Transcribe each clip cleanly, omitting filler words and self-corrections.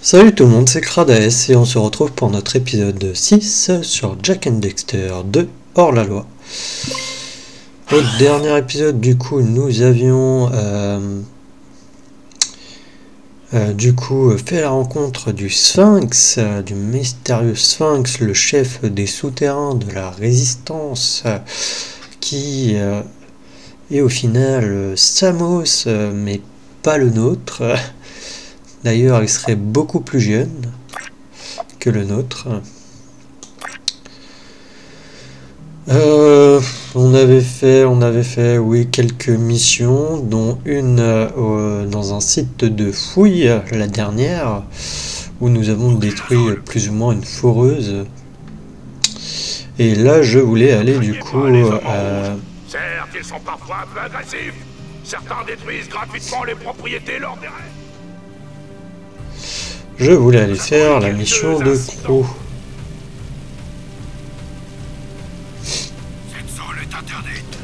Salut tout le monde, c'est Kradaes et on se retrouve pour notre épisode 6 sur Jak and Daxter 2 hors la loi. Au dernier épisode, du coup, nous avions fait la rencontre du Sphinx, du mystérieux Sphinx, le chef des souterrains de la résistance, qui est au final Samos, mais pas le nôtre. D'ailleurs, il serait beaucoup plus jeune que le nôtre. On avait fait, oui, quelques missions, dont une dans un site de fouille, la dernière, où nous avons détruit plus ou moins une foreuse. Et là, je voulais aller du coup... Certes, ils sont parfois un peu agressifs. Certains détruisent gratuitement les propriétés lors des raids. Je voulais aller faire la mission de Crow. Cette zone est interdite.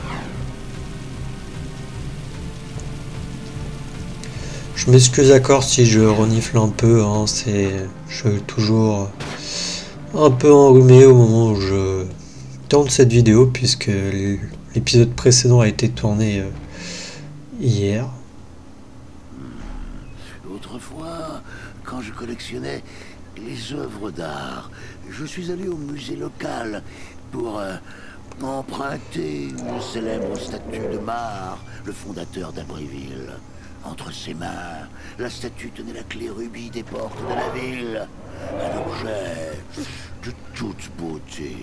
Je m'excuse d'accord si je renifle un peu, hein, je suis toujours un peu enrhumé au moment où je tourne cette vidéo, puisque l'épisode précédent a été tourné hier. Autrefois, quand je collectionnais les œuvres d'art, je suis allé au musée local pour emprunter une célèbre statue de Mar, le fondateur d'Abbréville. Entre ses mains, la statue tenait la clé rubis des portes de la ville. Un objet de toute beauté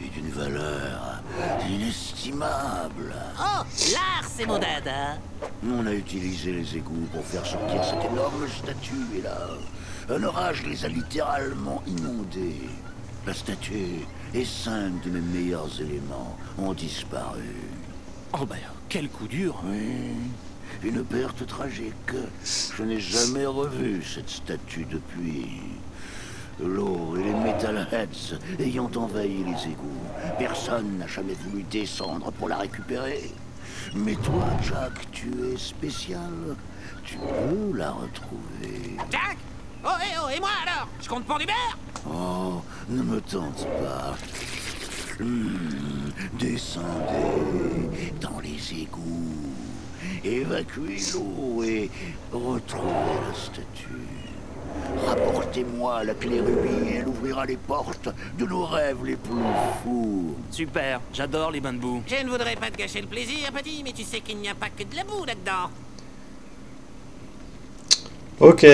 et d'une valeur inestimable. Oh, l'art, c'est mon dada. On a utilisé les égouts pour faire sortir cette énorme statue, et là, un orage les a littéralement inondés. La statue et 5 de mes meilleurs éléments ont disparu. Oh ben, quel coup dur. Oui, une perte tragique. Je n'ai jamais revu cette statue depuis. L'eau et les metalheads ayant envahi les égouts, personne n'a jamais voulu descendre pour la récupérer. Mais toi, Jack, tu es spécial. Tu peux la retrouver. Jack. Oh, et moi alors? Je compte pour du beurre. Oh, ne me tente pas. Descendez dans les égouts. Évacuez l'eau et retrouvez la statue. Rapportez-moi la clé rubis et elle ouvrira les portes de nos rêves les plus fous. Super, j'adore les bains de boue. Je ne voudrais pas te gâcher le plaisir, petit, mais tu sais qu'il n'y a pas que de la boue là-dedans. Ok.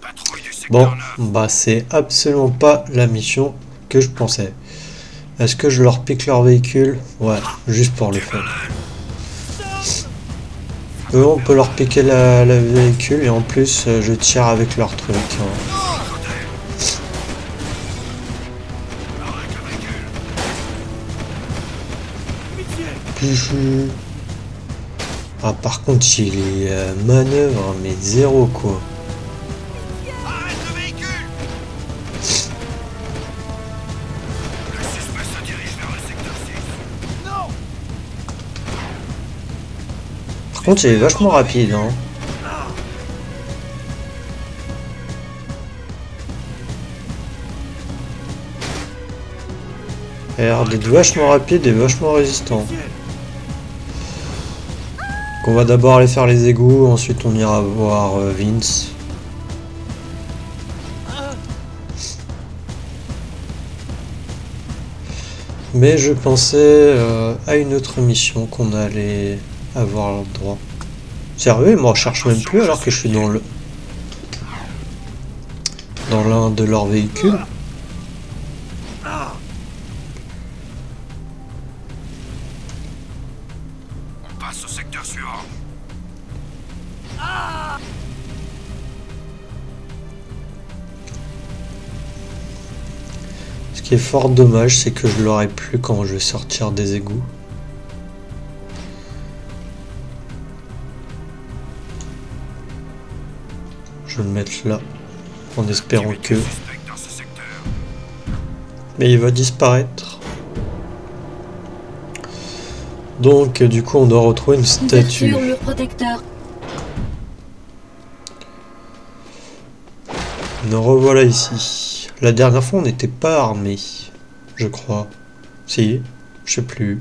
Patrouille du secteur Bon, 9. bah c'est absolument pas la mission que je pensais. Est-ce que je leur pique leur véhicule? Ouais, juste pour le fun. Eux, on peut leur piquer la véhicule et en plus, je tire avec leur truc. Hein. Ah, par contre, il est manœuvre, mais zéro quoi. Arrête le véhicule. Le suspect se dirige vers le secteur 6. Non. Par contre, il est vachement rapide. Hein. Il a l'air d'être vachement rapide et vachement résistant. Donc on va d'abord aller faire les égouts, ensuite on ira voir Vince. Mais je pensais à une autre mission qu'on allait avoir le droit. Sérieux, ils me recherchent même plus alors que je suis dans l'un de leurs véhicules. On passe au secteur suivant. Ce qui est fort dommage, c'est que je l'aurai plus quand je vais sortir des égouts. Je vais le mettre là, en espérant que... Suspect dans ce secteur. Mais il va disparaître. Donc du coup on doit retrouver une statue. Ouverture, mur protecteur. Nous revoilà ici. La dernière fois, on n'était pas armés, je crois. Si, je sais plus.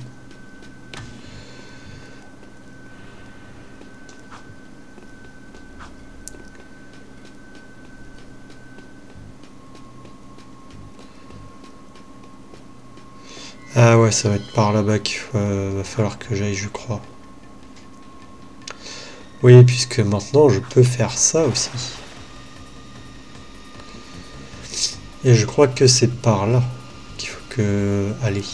Ah ouais, ça va être par là-bas qu'il va falloir que j'aille, je crois. Oui, puisque maintenant, je peux faire ça aussi. Et je crois que c'est par là qu'il faut que aller.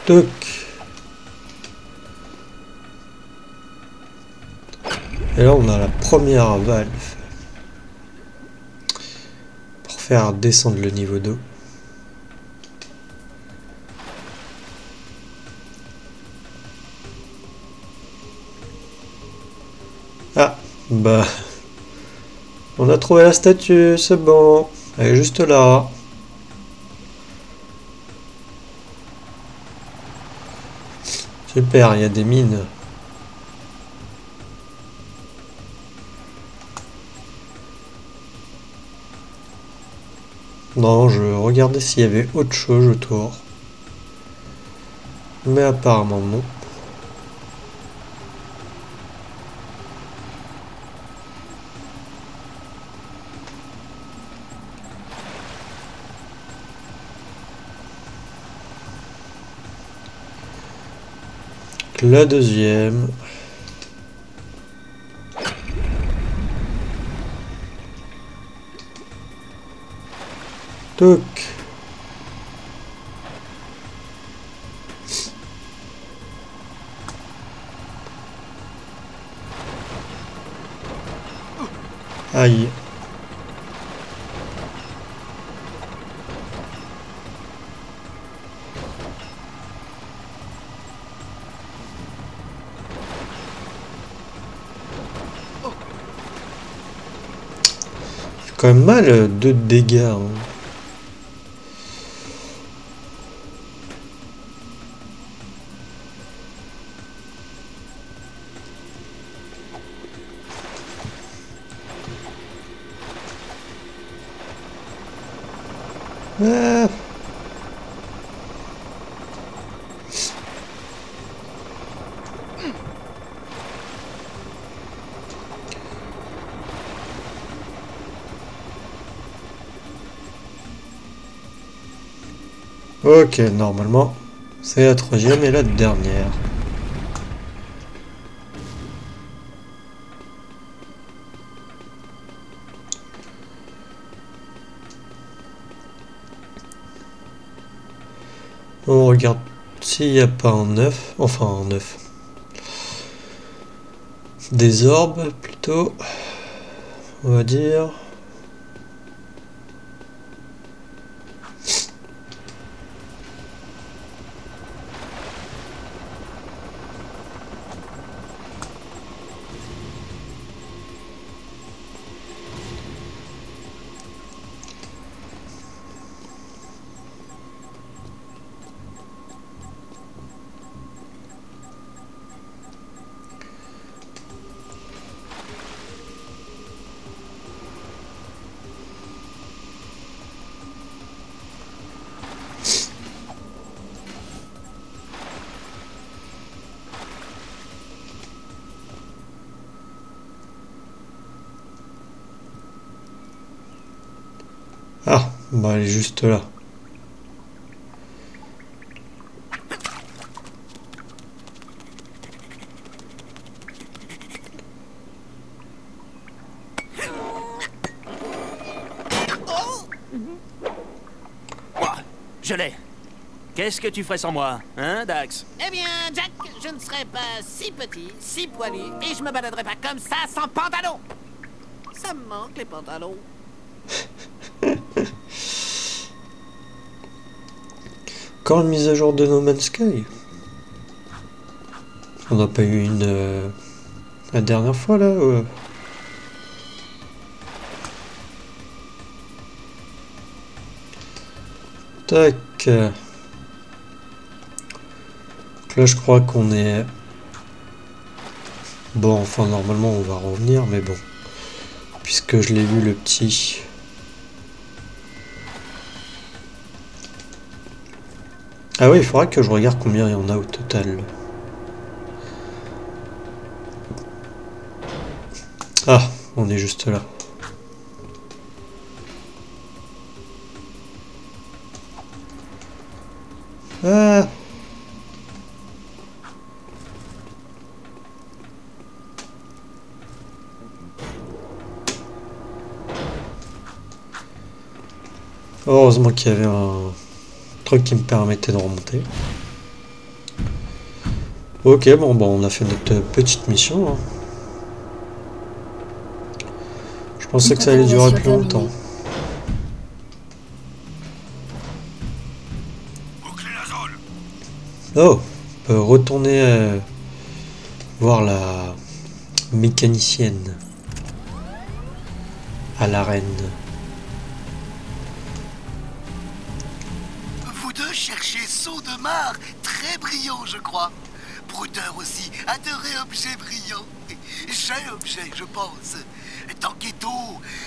Toc. Et là on a la première valve pour faire descendre le niveau d'eau. Ah, bah, on a trouvé la statue, c'est bon, elle est juste là. Super, il y a des mines. Non, je regardais s'il y avait autre chose autour. Mais apparemment non. La deuxième. Toc. Aïe. C'est quand même mal de dégâts. Hein. Ah. Ok, normalement, c'est la troisième et la dernière. On regarde s'il n'y a pas un œuf, enfin un œuf. Des orbes plutôt, on va dire. Ah, bah elle est juste là. Je l'ai. Qu'est-ce que tu ferais sans moi, hein, Dax? Eh bien, Jack, je ne serais pas si petit, si poilu, et je me baladerais pas comme ça sans pantalon. Ça me manque, les pantalons. Quand la mise à jour de No Man's Sky? On n'a pas eu une... la dernière fois, là Tac. Donc là, je crois qu'on est... Bon, enfin, normalement, on va revenir, mais bon. Puisque je l'ai vu, le petit... Ah oui, il faudra que je regarde combien il y en a au total. Ah, on est juste là. Ah. Heureusement qu'il y avait un truc qui me permettait de remonter. Ok, bon, on a fait notre petite mission. Hein. Je pensais que ça allait durer plus longtemps. Oh, on peut retourner voir la mécanicienne à l'arène. Vous deux cherchez saut de mare, très brillant, je crois. Brouteur aussi, adoré objet brillant. J'ai objet, je pense. Tanquetto,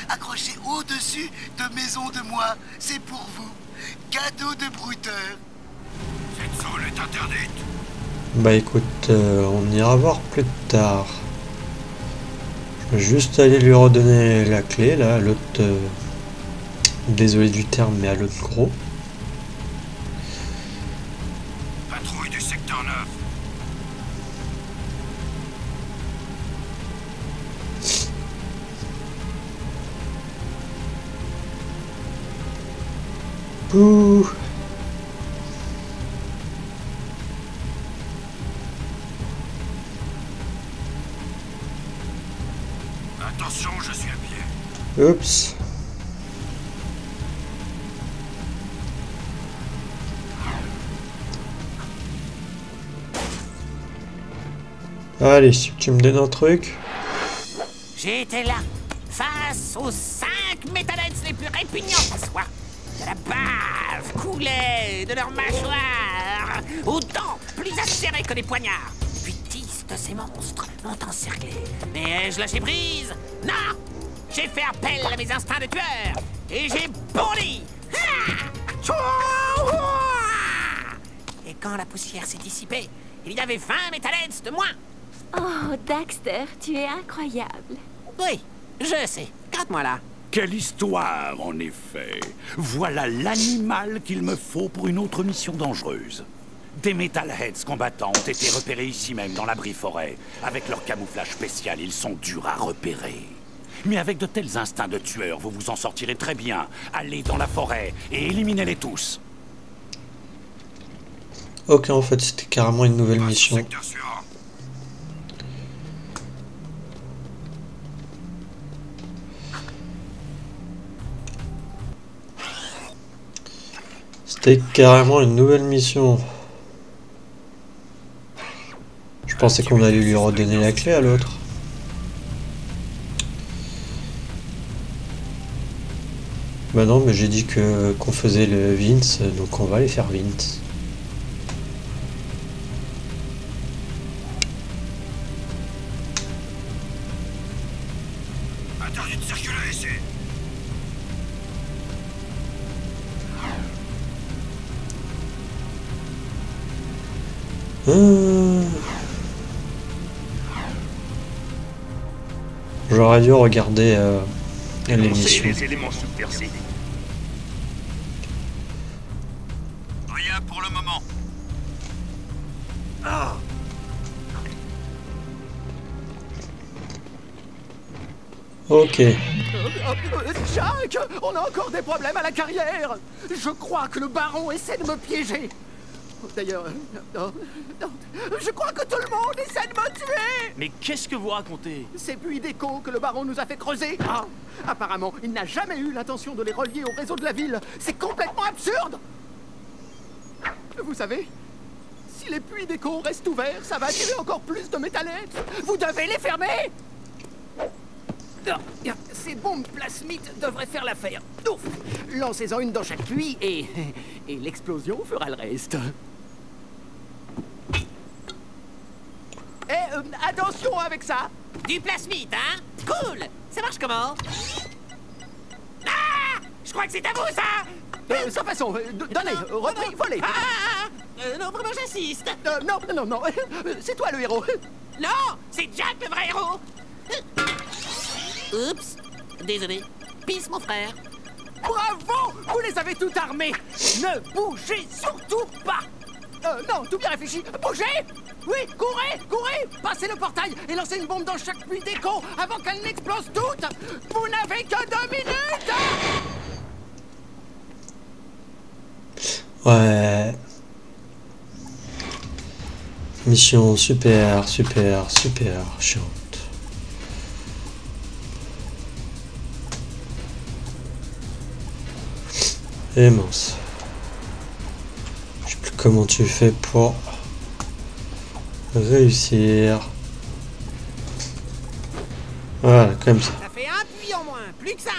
accroché au-dessus de maison de moi, c'est pour vous. Cadeau de brouteur. Cette zone est interdite. Bah écoute, on ira voir plus tard. Je vais juste aller lui redonner la clé, là, à l'autre... désolé du terme, mais à l'autre gros. Patrouille du secteur 9. Ouh. Attention, je suis à pied. Oups. Allez, si tu me donnes un truc. J'étais là, face aux 5 métallettes les plus répugnants qui soient. De la bave coulait de leurs mâchoires, aux dents plus acérées que des poignards. Puis 10 de ces monstres m'ont encerclé. Mais ai-je lâché prise? Non! J'ai fait appel à mes instincts de tueur, et j'ai bondi! Et quand la poussière s'est dissipée, il y avait 20 métallettes de moins. Oh, Daxter, tu es incroyable. Oui, je sais. Garde-moi là. Quelle histoire, en effet. Voilà l'animal qu'il me faut pour une autre mission dangereuse. Des Metalheads combattants ont été repérés ici même, dans l'abri forêt. Avec leur camouflage spécial, ils sont durs à repérer. Mais avec de tels instincts de tueur, vous vous en sortirez très bien. Allez dans la forêt et éliminez-les tous. Ok, en fait, c'était carrément une nouvelle mission. Secteur suivant. C'était carrément une nouvelle mission. Je pensais qu'on allait lui redonner la clé à l'autre. Bah non, mais j'ai dit qu'on faisait le Vince, donc on va aller faire Vince. Interdit de circuler ici. J'aurais dû regarder l'émission. Les éléments subversifs. Rien pour le moment. Ok. Jack, on a encore des problèmes à la carrière. Je crois que le baron essaie de me piéger. D'ailleurs, non, je crois que tout le monde essaie de me tuer. Mais qu'est-ce que vous racontez? Ces puits d'écho que le baron nous a fait creuser. Apparemment, il n'a jamais eu l'intention de les relier au réseau de la ville. C'est complètement absurde. Vous savez, si les puits d'écho restent ouverts, ça va attirer encore plus de métallettes. Vous devez les fermer. Ces bombes plasmides devraient faire l'affaire. Ouf! Lancez-en une dans chaque puits et l'explosion fera le reste. Attention avec ça! Du plasmide, hein? Cool! Ça marche comment? Ah! Je crois que c'est à vous, ça! Sans façon, donnez, repris, volez! Non, vraiment, j'insiste! Non, c'est toi le héros! Non! C'est Jack, le vrai héros! Oups! Désolé. Peace, mon frère. Bravo! Vous les avez tout armés! Ne bougez surtout pas! Non, tout bien réfléchi! Bougez! Oui, courez! Passez le portail et lancez une bombe dans chaque puits des cons avant qu'elle n'explose toutes! Vous n'avez que 2 minutes! Ouais. Mission super chiante. Et mince. Je sais plus comment tu fais pour réussir. Voilà, comme ça. Ça fait un puits en moins, plus que 5.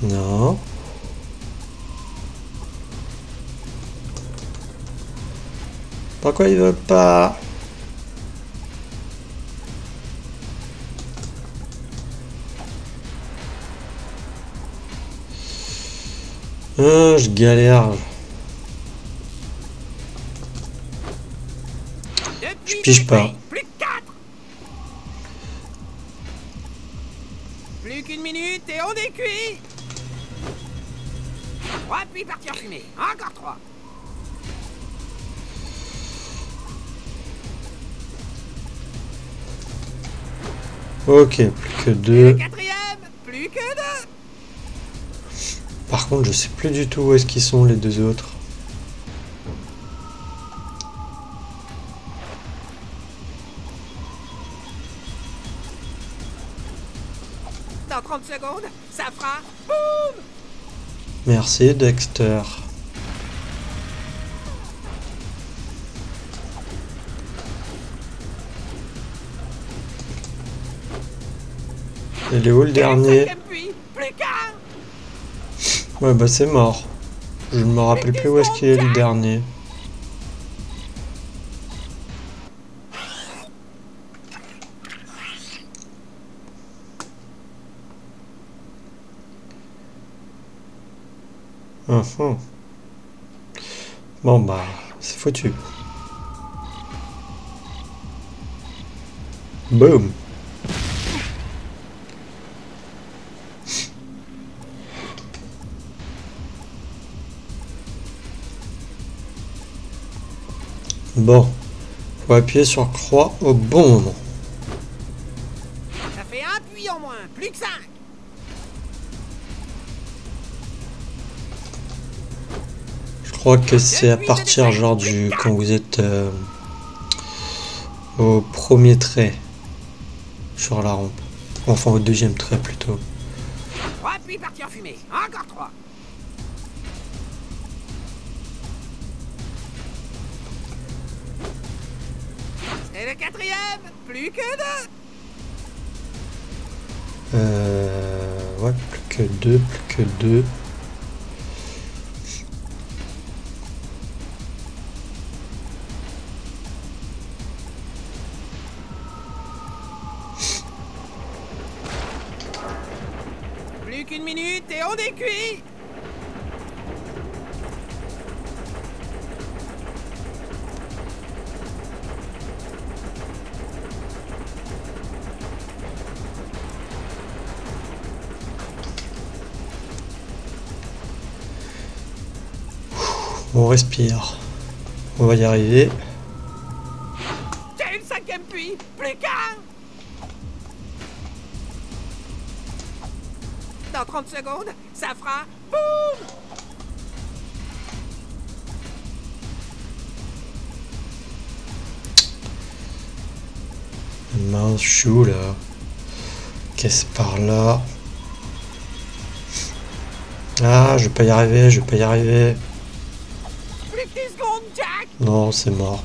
Non. Pourquoi il veut pas? Je galère. Je pige pas. Plus que 4. Plus qu'une minute et on est cuit. 3 puits partis en fumée. Encore 3. Ok, plus que 2. Le 4e, plus que 2. Par contre, je sais plus du tout où est-ce qu'ils sont les 2 autres. Dans 30 secondes, ça fera boum. Merci Dexter. Il est où le dernier? Plus qu'un. Ouais bah c'est mort. Je ne me rappelle plus où est-ce qu'il est le dernier. Bon bah c'est foutu. Boum. Bon, faut appuyer sur croix au bon moment. Ça fait un puits en moins, plus que 5. Je crois que c'est à partir genre du quand vous êtes au premier trait sur la rampe, enfin au deuxième trait plutôt. 3 puits partis en fumée, encore 3. Et le 4e, plus que 2. Ouais, plus que 2. Plus qu'une minute et on est cuit. On respire. On va y arriver. J'ai une 5e puits, plus qu'un. Dans 30 secondes, ça fera boum. Mince chou là. Qu'est-ce par là? Ah, je vais pas y arriver. Plus que 10 secondes, Jack! Non, c'est mort.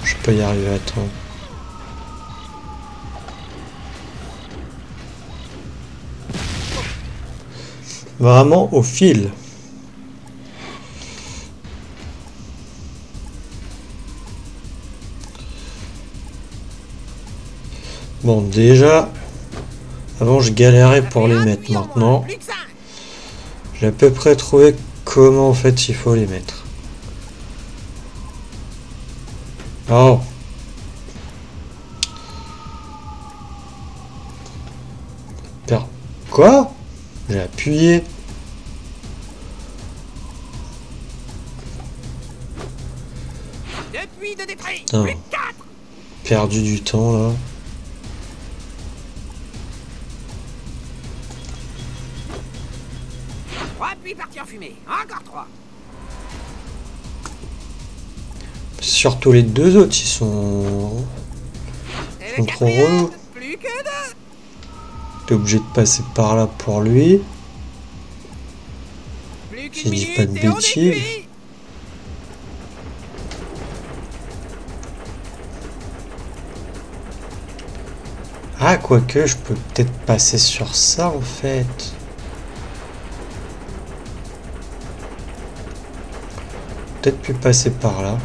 Je peux y arriver à temps. Vraiment au fil. Bon, déjà, avant je galérais pour les mettre. Maintenant, j'ai à peu près trouvé comment en fait il faut les mettre. Oh. Quoi? J'ai appuyé. Putain. Perdu du temps là. 3 puits partis en fumée. Encore 3. Surtout les deux autres, ils sont trop relous. Plus que 2. T'es obligé de passer par là pour lui. Plus Si qu'une je dis minute pas de et on est bêtises. cuit. Ah, quoique, je peux peut-être passer sur ça en fait. Peut-être plus passer par là.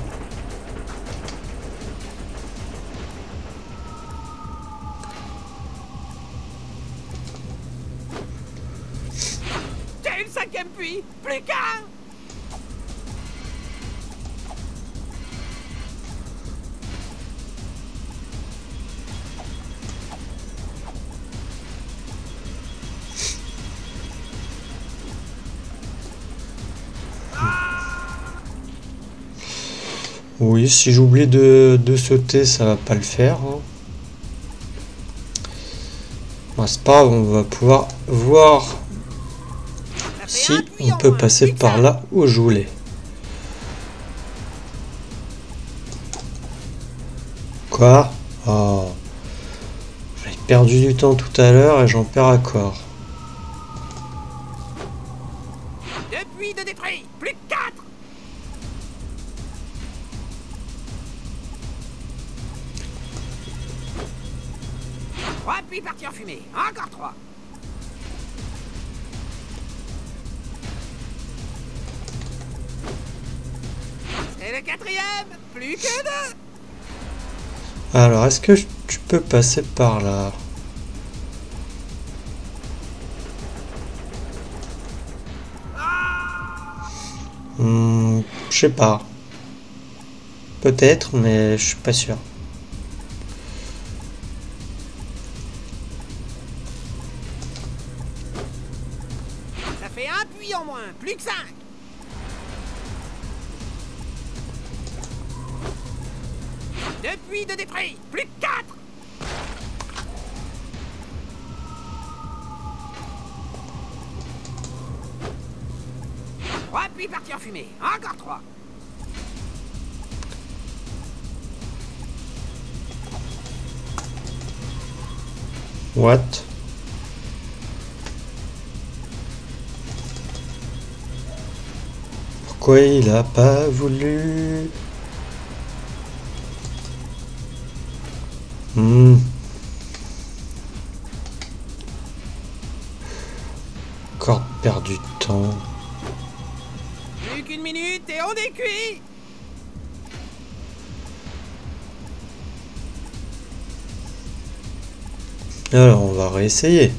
J'ai une 5e puits. Plus qu'un. Oui, si j'oublie de sauter, ça va pas le faire. Hein. Bon, c'est pas grave, on va pouvoir voir si on peut passer par là où je voulais. Quoi? Oh. J'ai perdu du temps tout à l'heure et j'en perds à corps. 2 puits de détruits. Plus que 4. Puis parti en fumée. Encore 3. Et le 4e. Plus que 2. Alors, est-ce que tu peux passer par là? Je sais pas. Peut-être, mais je suis pas sûr. Un puits en moins, plus que 5. Deux puits de détruits, plus que 4. Trois puits partis en fumée, encore 3. What? Pourquoi il a pas voulu? Encore perdu de temps. Plus qu'une minute et on est cuit. Alors on va réessayer.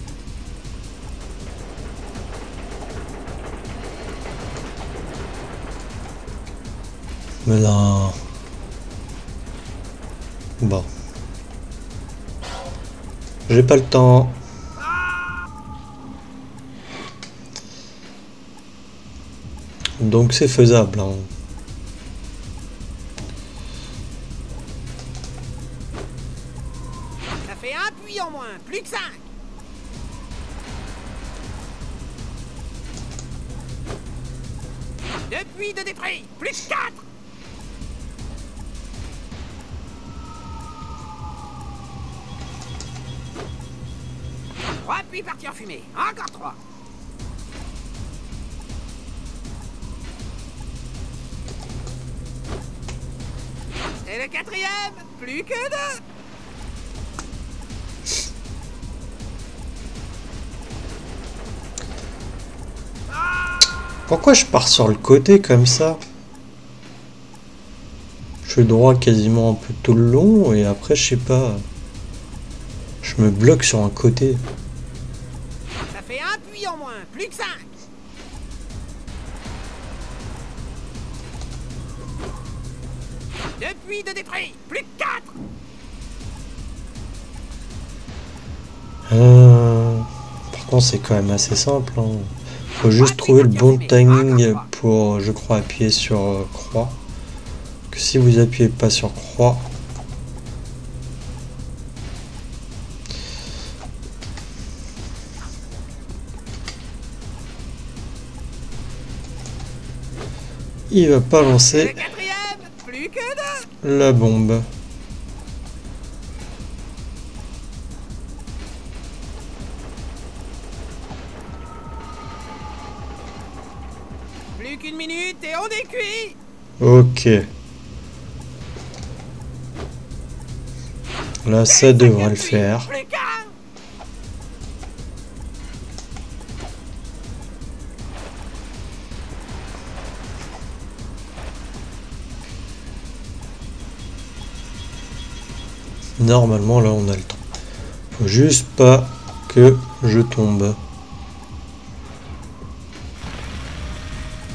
Mais non. Bon. J'ai pas le temps. Donc c'est faisable. Hein. Ça fait un puits en moins, plus que 5. Deux puits de détruits, plus que 4. Trois puits partis en fumée, encore 3. Et le quatrième, plus que deux. Pourquoi je pars sur le côté comme ça? Je suis droit quasiment un peu tout le long et après je sais pas. Je me bloque sur un côté. Ça fait un puits en moins, plus que 5. Deux puits de détruits, plus que 4. Par contre c'est quand même assez simple. Hein. Faut juste trouver le bon timing pour, je crois, appuyer sur croix. Que si vous appuyez pas sur croix, il va pas lancer la bombe. Plus qu'une minute et on est cuit. Ok. Là, ça devrait le faire. Normalement, là, on a le temps. Faut juste pas que je tombe.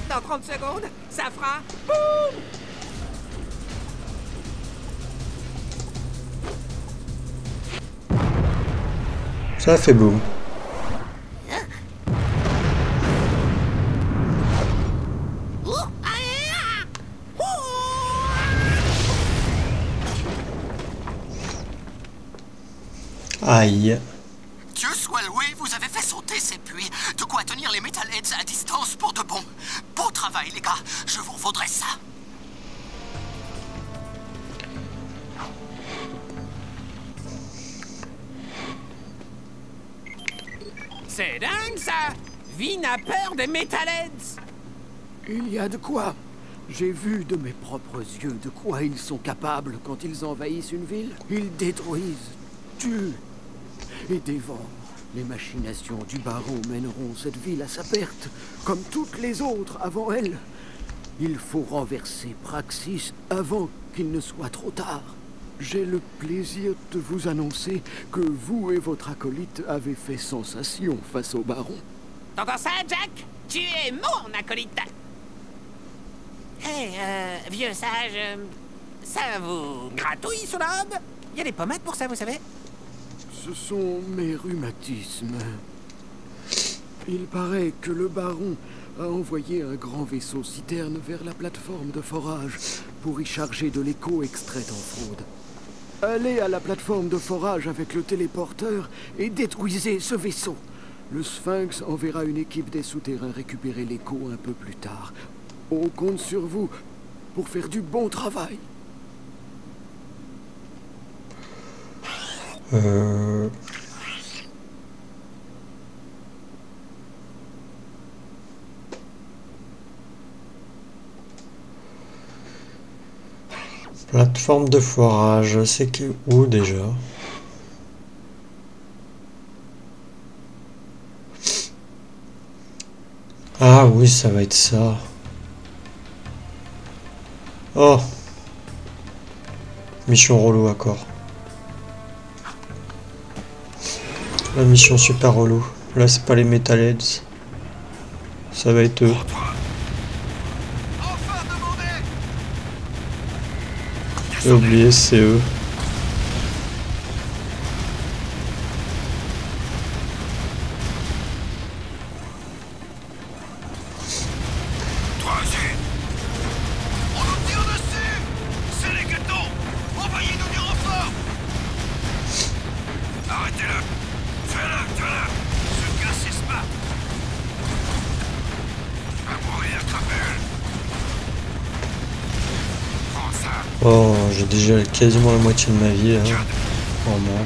Dans 30 secondes, ça fera boum. Ça fait boum. Aïe. Dieu soit loué, vous avez fait sauter ces puits. De quoi tenir les Metalheads à distance pour de bon. Beau travail, les gars. Je vous revaudrai ça. C'est dingue, ça. Vin a peur des Metalheads. Il y a de quoi. J'ai vu de mes propres yeux de quoi ils sont capables quand ils envahissent une ville. Ils détruisent, tuent et dévorent. Les machinations du baron mèneront cette ville à sa perte, comme toutes les autres avant elle. Il faut renverser Praxis avant qu'il ne soit trop tard. J'ai le plaisir de vous annoncer que vous et votre acolyte avez fait sensation face au baron. T'entends ça, Jack? Tu es mon acolyte. Hé, vieux sage, ça vous gratouille sous la robe? Il y a des pommades pour ça, vous savez? Ce sont mes rhumatismes. Il paraît que le baron a envoyé un grand vaisseau citerne vers la plateforme de forage pour y charger de l'écho extraite en fraude. Allez à la plateforme de forage avec le téléporteur et détruisez ce vaisseau. Le Sphinx enverra une équipe des souterrains récupérer l'écho un peu plus tard. On compte sur vous pour faire du bon travail. Plateforme de forage, c'est où déjà? Ah oui, ça va être ça. Oh, mission relou encore. La mission super relou. Là, c'est pas les Metalheads. Ça va être eux. J'ai oublié, c'est eux. Oh, j'ai déjà quasiment la moitié de ma vie là. Oh non.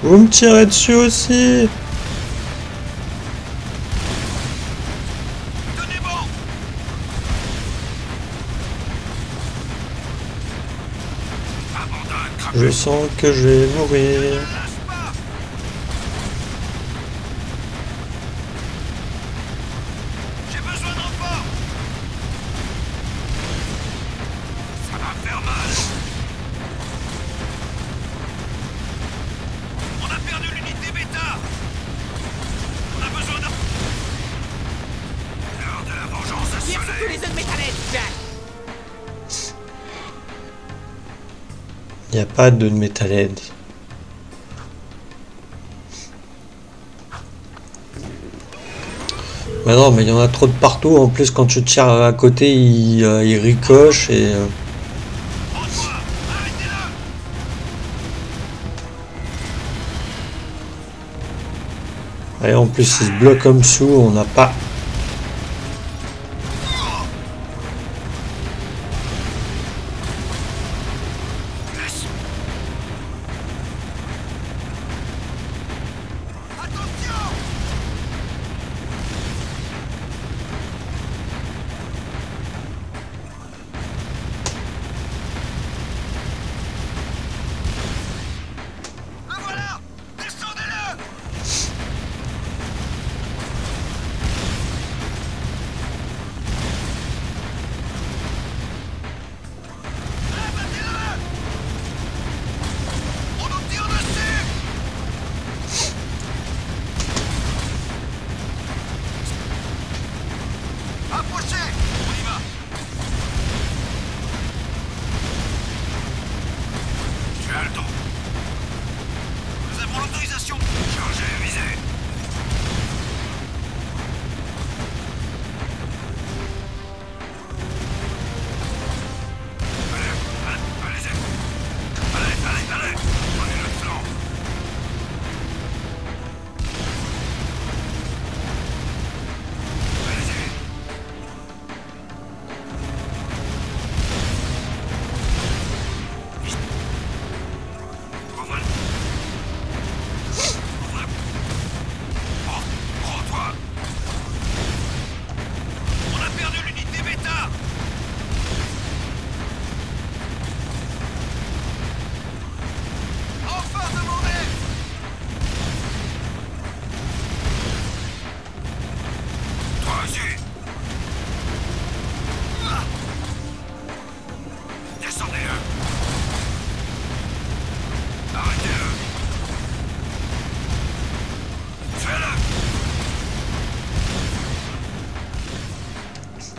Vous me tirez dessus aussi. Je sens que je vais mourir. J'ai besoin de renfort. Ça va faire mal. On a perdu l'unité bêta. On a besoin de... L'heure de la vengeance a Tire sur tous sonné. les œufs de Metalhead, Jack. Il n'y a pas de Metalhead. Bah non, mais il y en a trop de partout. En plus, quand tu tires à côté, il ricoche et... Et en plus, il se bloque comme sous. On n'a pas...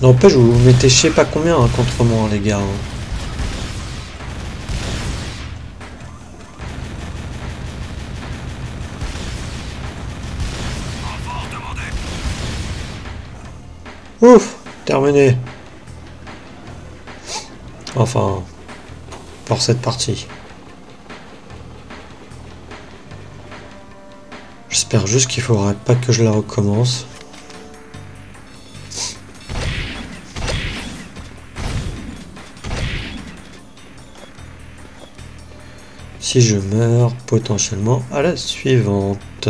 N'empêche, vous vous mettez je sais pas combien hein, contre moi, les gars. Hein. Ouf, terminé. Enfin, pour cette partie. J'espère juste qu'il faudra pas que je la recommence. Si je meurs potentiellement à la suivante.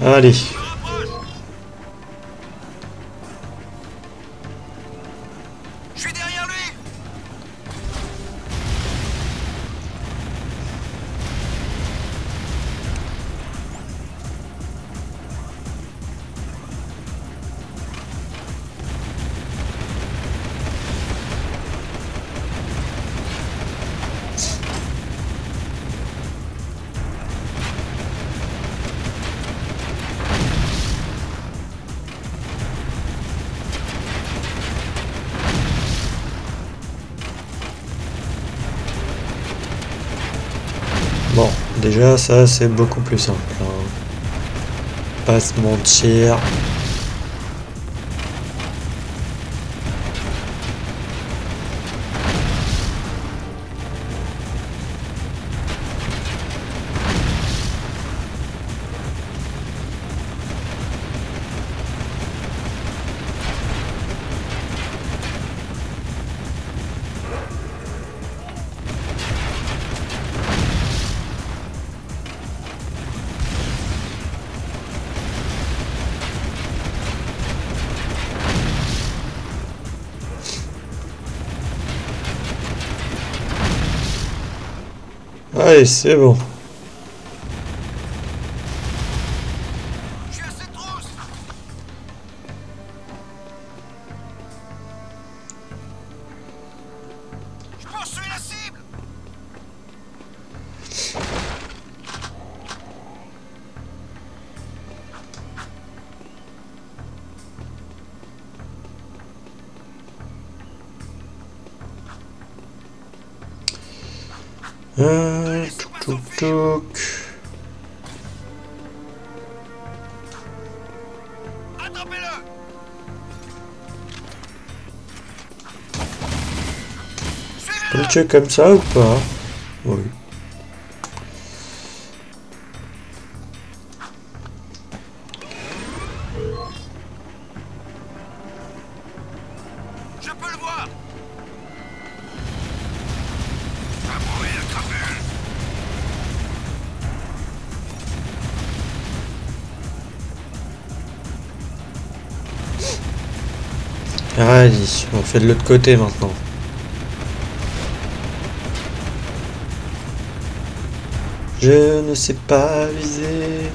Allez. Je suis derrière lui. Bon, déjà ça c'est beaucoup plus simple. Hein. pas se mentir. Allez, c'est bon. Je suis à cette trousse. Je poursuis la cible. Touk. Attrapez-le. On peut le tuer comme ça ou pas? Oui. Je peux le voir. Allez, on fait de l'autre côté maintenant. Je ne sais pas viser.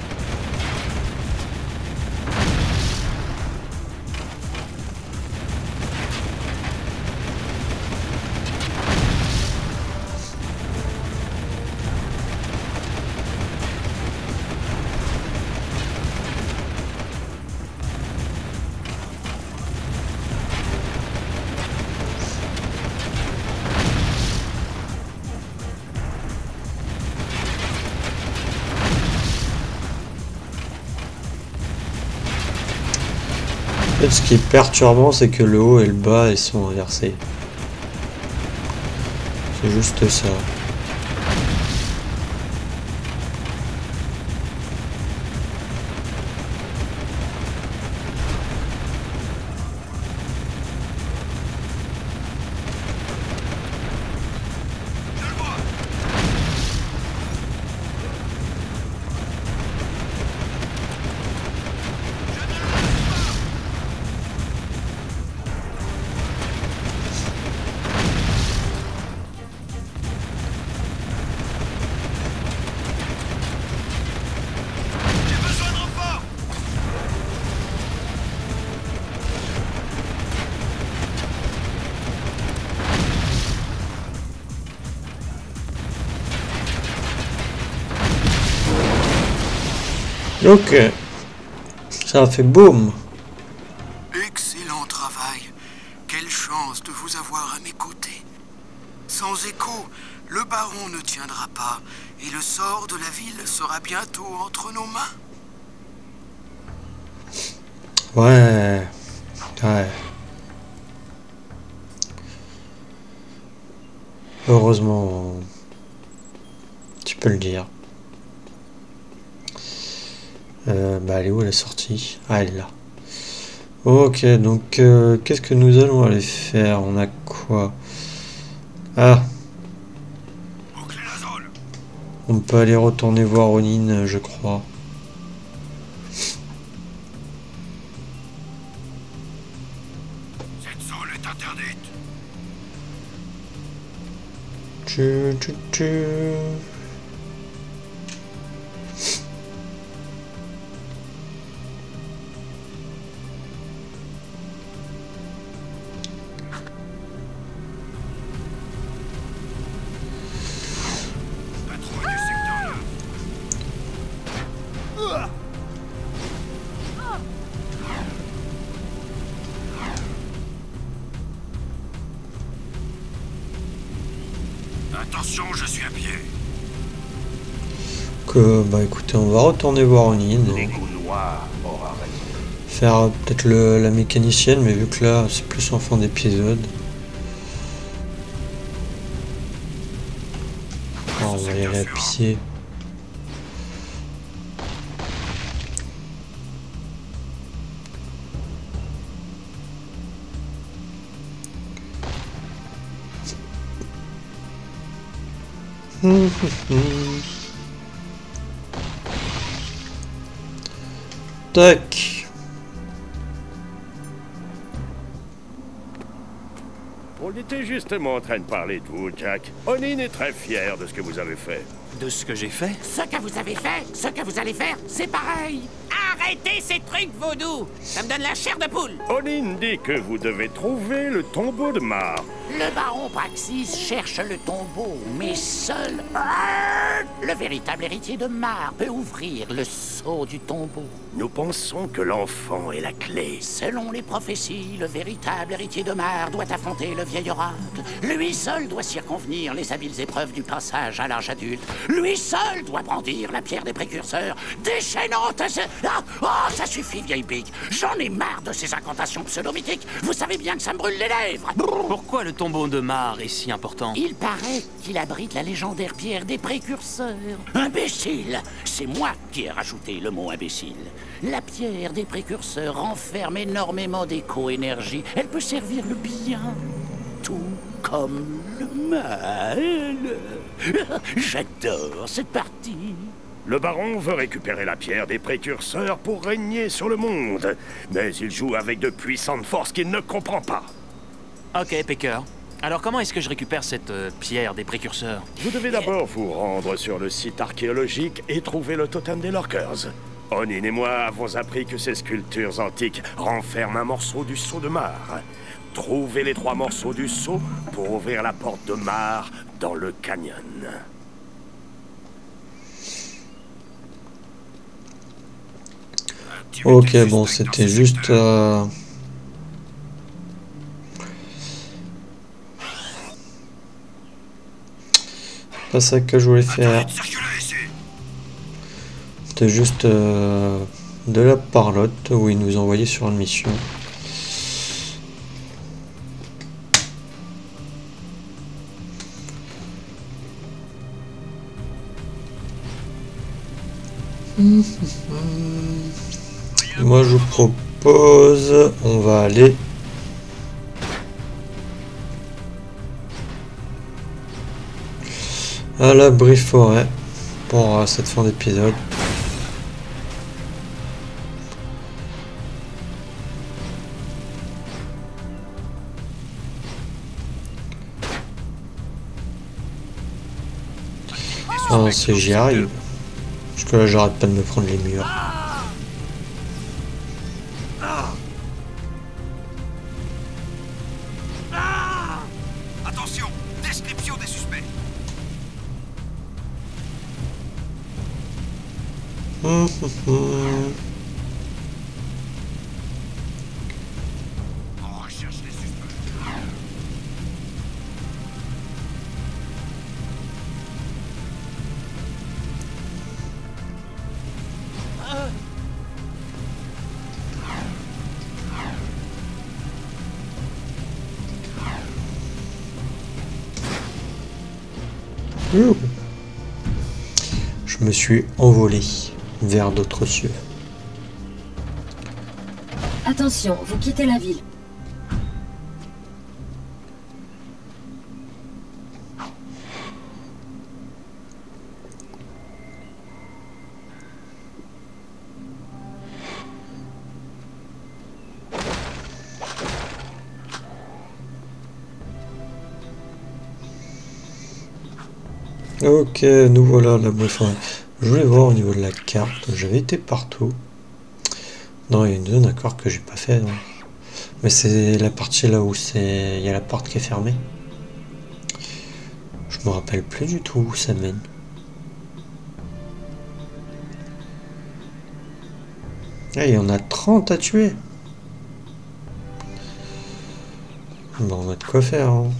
En fait, ce qui est perturbant, c'est que le haut et le bas, ils sont inversés. C'est juste ça. Ok, ça a fait boum. Excellent travail. Quelle chance de vous avoir à mes côtés. Sans Écho, le baron ne tiendra pas et le sort de la ville sera bientôt entre nos mains. Ouais. Heureusement, tu peux le dire. Bah elle est où la sortie? Ah, elle est là. Ok, donc qu'est-ce que nous allons aller faire? On a quoi? Ah, on peut aller retourner voir Ronin, je crois. Cette zone est interdite. Attention, je suis à pied. Bah écoutez, on va retourner voir Ronin. Les gounous Noir aura raison. Faire peut-être la mécanicienne, mais vu que là c'est plus en fin d'épisode. On va y aller à pied. Tac. On était justement en train de parler de vous, Jack. Onin est très fier de ce que vous avez fait. De ce que j'ai fait? Ce que vous avez fait, ce que vous allez faire, c'est pareil. Arrêtez ces trucs vaudous. Ça me donne la chair de poule. Onin dit que vous devez trouver le tombeau de Mar. Le baron Praxis cherche le tombeau, mais seul le véritable héritier de Mar peut ouvrir le sceau du tombeau. Nous pensons que l'enfant est la clé. Selon les prophéties, le véritable héritier de Mar doit affronter le vieil oracle. Lui seul doit circonvenir les habiles épreuves du passage à l'âge adulte. Lui seul doit brandir la pierre des précurseurs, déchaînante. Oh, ça suffit, vieille pique. J'en ai marre de ces incantations pseudo-mythiques. Vous savez bien que ça me brûle les lèvres. Pourquoi le tombeau de Mar est si important? Il paraît qu'il abrite la légendaire pierre des précurseurs. Imbécile! C'est moi qui ai rajouté le mot imbécile. La pierre des précurseurs renferme énormément d'éco-énergie. Elle peut servir le bien, tout comme le mal. J'adore cette partie. Le baron veut récupérer la pierre des précurseurs pour régner sur le monde. Mais il joue avec de puissantes forces qu'il ne comprend pas. Ok, Pecker. Alors comment est-ce que je récupère cette pierre des précurseurs? Vous devez d'abord vous rendre sur le site archéologique et trouver le totem des Lurkers. Onin et moi avons appris que ces sculptures antiques renferment un morceau du sceau de Mar. Trouvez les 3 morceaux du sceau pour ouvrir la porte de Mar dans le canyon. Ok, bon, c'était juste... pas ça que je voulais faire. C'était juste de la parlotte où ils nous envoyaient sur une mission. Moi je vous propose, on va aller à l'abri forêt pour cette fin d'épisode. Ah, si j'y arrive. Parce que là j'arrête pas de me prendre les murs. Attention, description des suspects. On recherche les suspects. Je me suis envolé vers d'autres cieux. Attention, vous quittez la ville. Ok, nous voilà là. Enfin, je voulais voir au niveau de la carte. J'avais été partout. Non, il y a une zone d'accord que j'ai pas fait. Non. Mais c'est la partie là où c'est, il y a la porte qui est fermée. Je me rappelle plus du tout où ça mène. Ah, il y en a 30 à tuer. Bon, on a de quoi faire. Hein.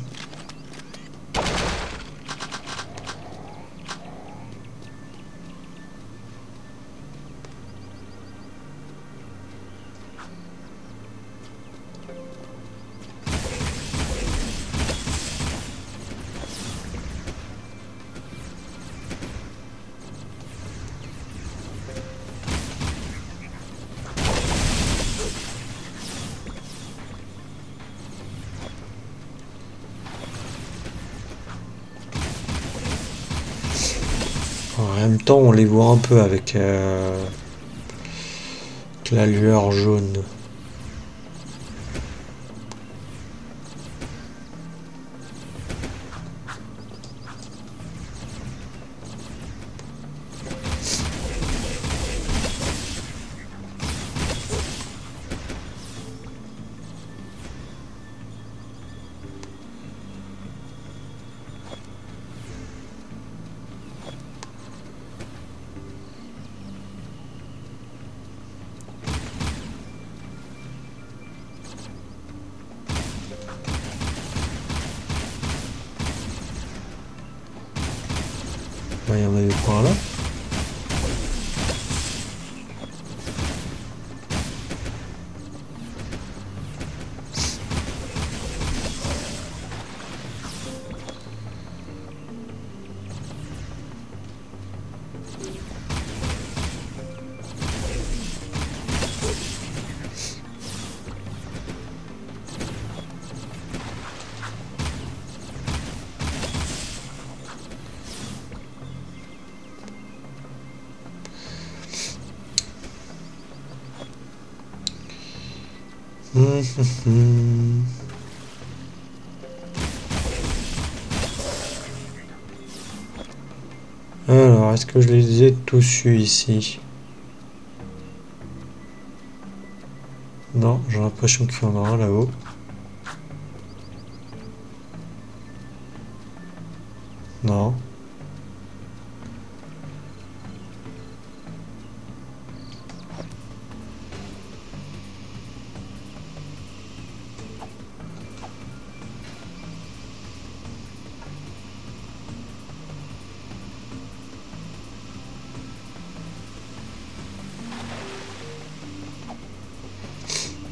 En même temps, on les voit un peu avec la lueur jaune. Il y en avait par là. Alors, est-ce que je les ai tous eus ici? Non, j'ai l'impression qu'il y en a un là-haut. Non.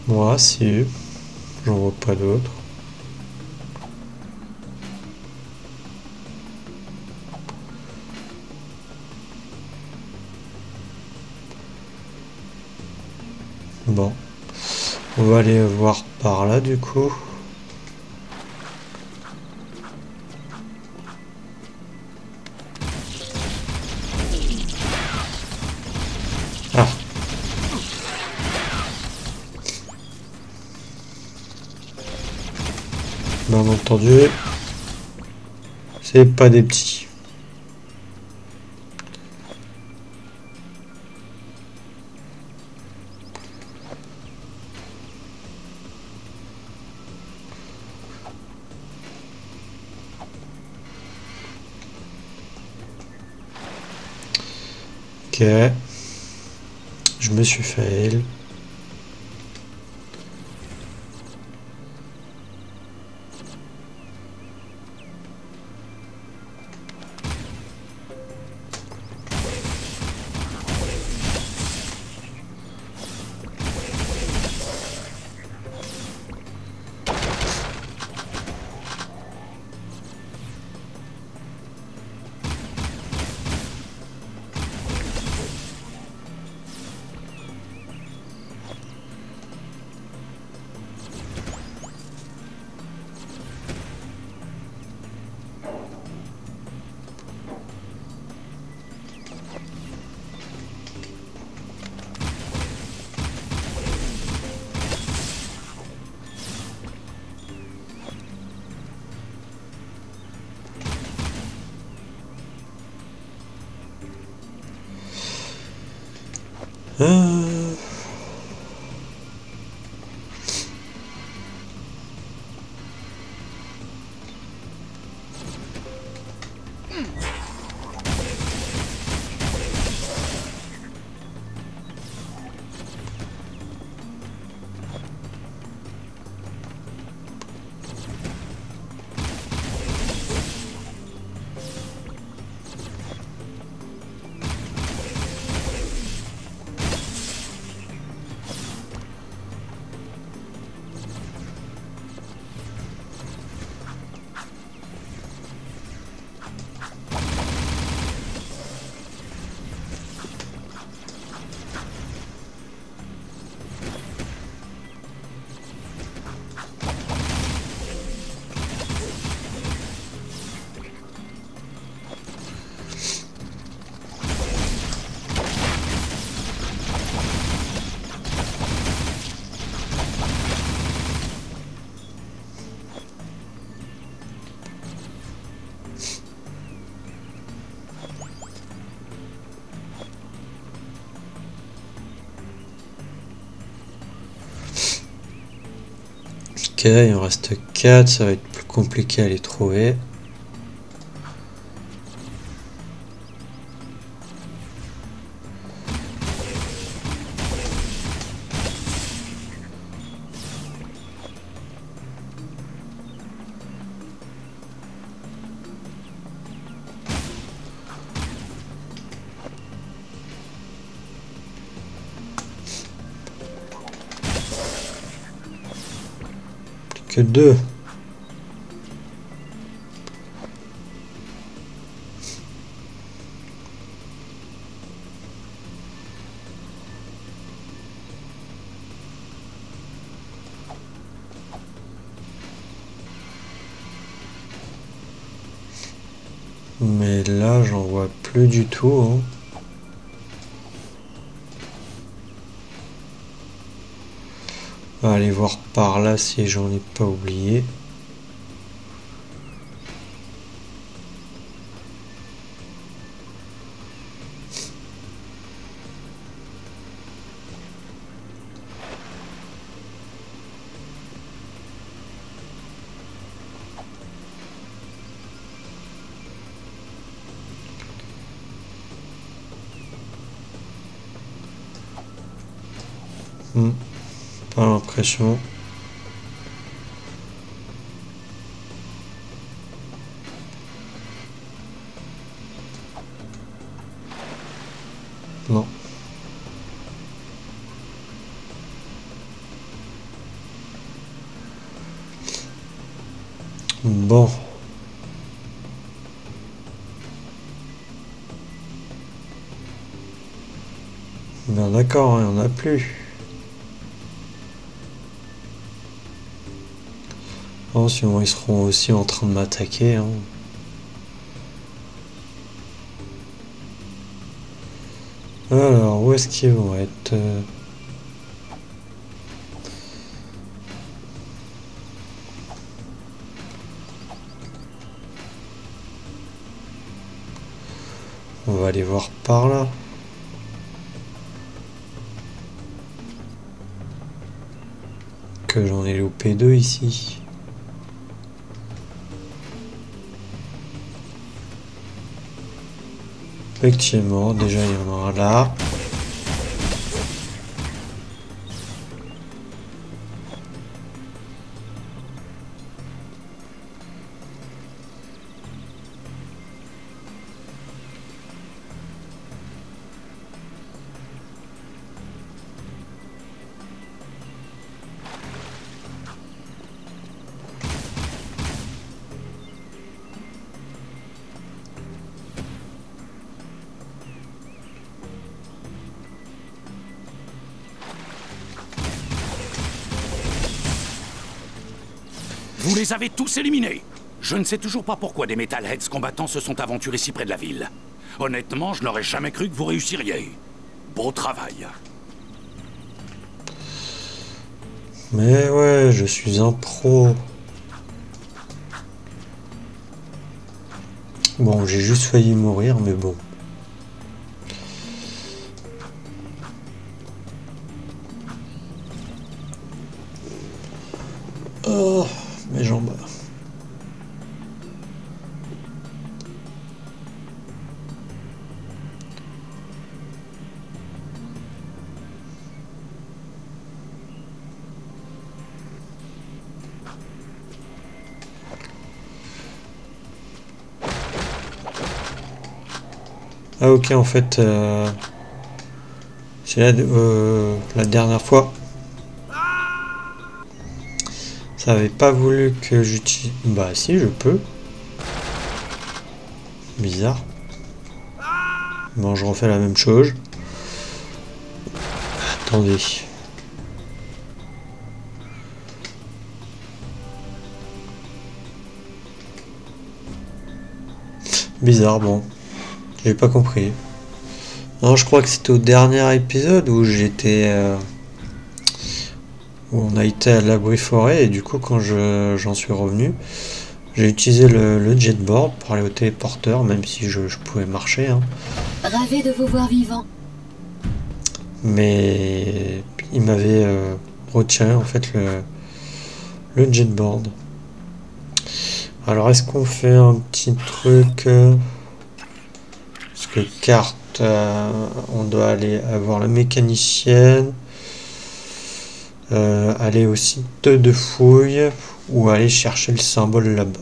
Moi, si. J'en vois pas d'autres. Bon. On va aller voir par là, du coup. Ah. Bien entendu, c'est pas des petits. Ok, je me suis fail. Ok, il en reste 4, ça va être plus compliqué à les trouver. Que 2. Mais là, j'en vois plus du tout. Hein. On va aller voir par là si j'en ai pas oublié. Pas l'impression. Non. Bon. Ben d'accord, il n'y en a plus. Oh, sinon ils seront aussi en train de m'attaquer. Hein. Alors, où est-ce qu'ils vont être On va aller voir par là. Que j'en ai loupé 2 ici. Effectivement, déjà il y en aura là. Vous les avez tous éliminés. Je ne sais toujours pas pourquoi des Metalheads combattants se sont aventurés si près de la ville. Honnêtement, je n'aurais jamais cru que vous réussiriez. Beau travail. Mais ouais, je suis un pro. Bon, j'ai juste failli mourir, mais bon. Oh, mes jambes. Ah ok, en fait, c'est la dernière fois. Ça avait pas voulu que j'utilise... Bah si, je peux. Bizarre. Bon, je refais la même chose. Attendez. Bizarre, bon. J'ai pas compris. Non, je crois que c'était au dernier épisode où j'étais... où on a été à l'abri forêt et du coup quand j'en suis revenu, j'ai utilisé le jetboard pour aller au téléporteur, même si je pouvais marcher. Hein. Ravi de vous voir vivant. Mais il m'avait retiré en fait le jetboard. Alors est-ce qu'on fait un petit truc parce que carte, on doit aller avoir la mécanicienne, aller au site de fouille ou aller chercher le symbole là-bas.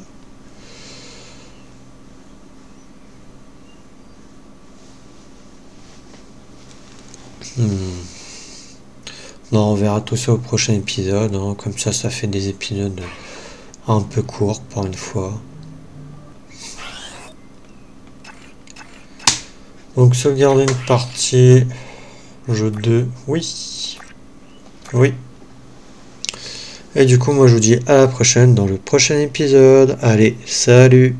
Non, on verra tout ça au prochain épisode, hein. Comme ça fait des épisodes un peu courts pour une fois. Donc sauvegarder une partie, jeu 2, oui. Oui. Et du coup moi je vous dis à la prochaine dans le prochain épisode. Allez, salut!